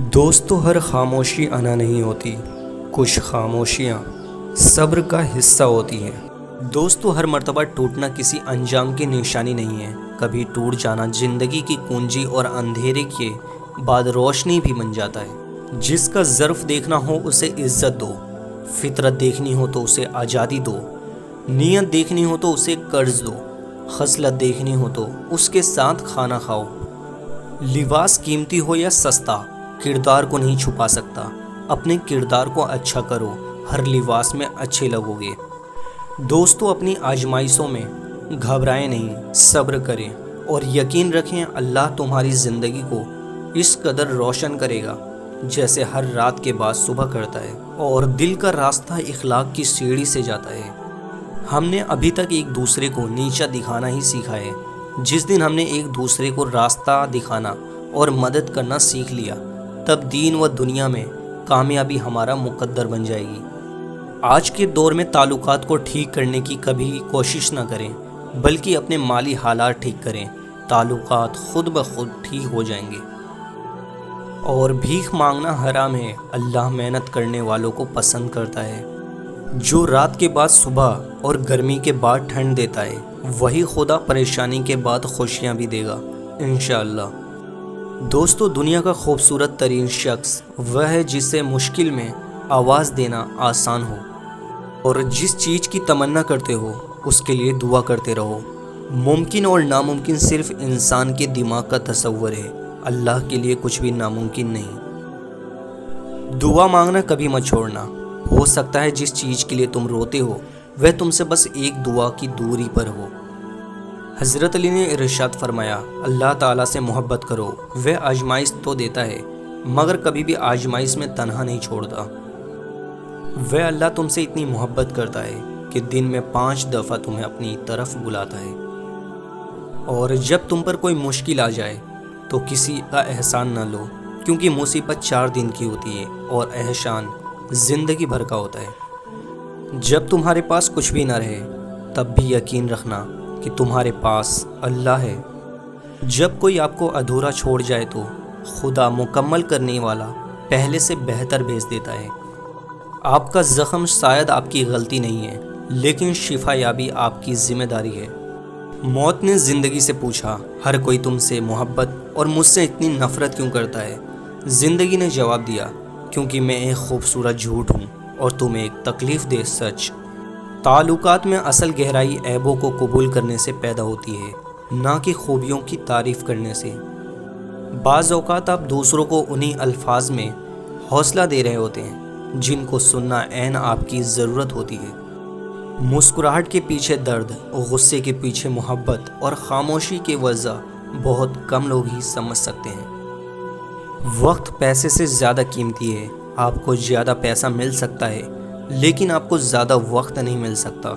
دوستو ہر خاموشی انا نہیں ہوتی، کچھ خاموشیاں صبر کا حصہ ہوتی ہیں۔ دوستو ہر مرتبہ ٹوٹنا کسی انجام کی نشانی نہیں ہے، کبھی ٹوٹ جانا زندگی کی کنجی اور اندھیرے کے بعد روشنی بھی بن جاتا ہے۔ جس کا ظرف دیکھنا ہو اسے عزت دو، فطرت دیکھنی ہو تو اسے آزادی دو، نیت دیکھنی ہو تو اسے قرض دو، خصلت دیکھنی ہو تو اس کے ساتھ کھانا کھاؤ۔ لباس قیمتی ہو یا سستا کردار کو نہیں چھپا سکتا، اپنے کردار کو اچھا کرو، ہر لباس میں اچھے لگو گے۔ دوستو اپنی آزمائشوں میں گھبرائیں نہیں، صبر کریں اور یقین رکھیں اللہ تمہاری زندگی کو اس قدر روشن کرے گا جیسے ہر رات کے بعد صبح کرتا ہے، اور دل کا راستہ اخلاق کی سیڑھی سے جاتا ہے۔ ہم نے ابھی تک ایک دوسرے کو نیچا دکھانا ہی سیکھا ہے۔ جس دن ہم نے ایک دوسرے کو راستہ دکھانا اور مدد کرنا سیکھ لیا، تب دین و دنیا میں کامیابی ہمارا مقدر بن جائے گی۔ آج کے دور میں تعلقات کو ٹھیک کرنے کی کبھی کوشش نہ کریں، بلکہ اپنے مالی حالات ٹھیک کریں، تعلقات خود بخود ٹھیک ہو جائیں گے۔ اور بھیک مانگنا حرام ہے، اللہ محنت کرنے والوں کو پسند کرتا ہے۔ جو رات کے بعد صبح اور گرمی کے بعد ٹھنڈ دیتا ہے، وہی خدا پریشانی کے بعد خوشیاں بھی دے گا انشاءاللہ۔ دوستو دنیا کا خوبصورت ترین شخص وہ ہے جسے مشکل میں آواز دینا آسان ہو، اور جس چیز کی تمنا کرتے ہو اس کے لیے دعا کرتے رہو۔ ممکن اور ناممکن صرف انسان کے دماغ کا تصور ہے، اللہ کے لیے کچھ بھی ناممکن نہیں۔ دعا مانگنا کبھی مت چھوڑنا، ہو سکتا ہے جس چیز کے لیے تم روتے ہو وہ تم سے بس ایک دعا کی دوری پر ہو۔ حضرت علی نے ارشاد فرمایا، اللہ تعالیٰ سے محبت کرو، وہ آزمائش تو دیتا ہے مگر کبھی بھی آزمائش میں تنہا نہیں چھوڑتا۔ وہ اللہ تم سے اتنی محبت کرتا ہے کہ دن میں 5 دفعہ تمہیں اپنی طرف بلاتا ہے۔ اور جب تم پر کوئی مشکل آ جائے تو کسی کا احسان نہ لو، کیونکہ مصیبت 4 دن کی ہوتی ہے اور احسان زندگی بھر کا ہوتا ہے۔ جب تمہارے پاس کچھ بھی نہ رہے تب بھی یقین رکھنا کہ تمہارے پاس اللہ ہے۔ جب کوئی آپ کو ادھورا چھوڑ جائے تو خدا مکمل کرنے والا پہلے سے بہتر بھیج دیتا ہے۔ آپ کا زخم شاید آپ کی غلطی نہیں ہے، لیکن شفا یابی آپ کی ذمہ داری ہے۔ موت نے زندگی سے پوچھا، ہر کوئی تم سے محبت اور مجھ سے اتنی نفرت کیوں کرتا ہے؟ زندگی نے جواب دیا، کیونکہ میں ایک خوبصورت جھوٹ ہوں اور تم ایک تکلیف دہ سچ۔ تعلقات میں اصل گہرائی عیبوں کو قبول کرنے سے پیدا ہوتی ہے، نہ کہ خوبیوں کی تعریف کرنے سے۔ بعض اوقات آپ دوسروں کو انہی الفاظ میں حوصلہ دے رہے ہوتے ہیں جن کو سننا عین آپ کی ضرورت ہوتی ہے۔ مسکراہٹ کے پیچھے درد، غصے کے پیچھے محبت اور خاموشی کی وجہ بہت کم لوگ ہی سمجھ سکتے ہیں۔ وقت پیسے سے زیادہ قیمتی ہے، آپ کو زیادہ پیسہ مل سکتا ہے لیکن آپ کو زیادہ وقت نہیں مل سکتا۔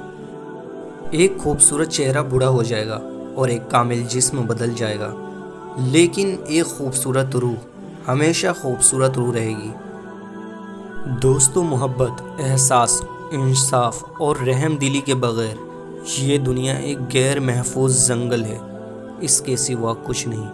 ایک خوبصورت چہرہ بوڑھا ہو جائے گا اور ایک کامل جسم بدل جائے گا، لیکن ایک خوبصورت روح ہمیشہ خوبصورت روح رہے گی۔ دوستو محبت، احساس، انصاف اور رحم دلی کے بغیر یہ دنیا ایک غیر محفوظ جنگل ہے، اس کے سوا کچھ نہیں۔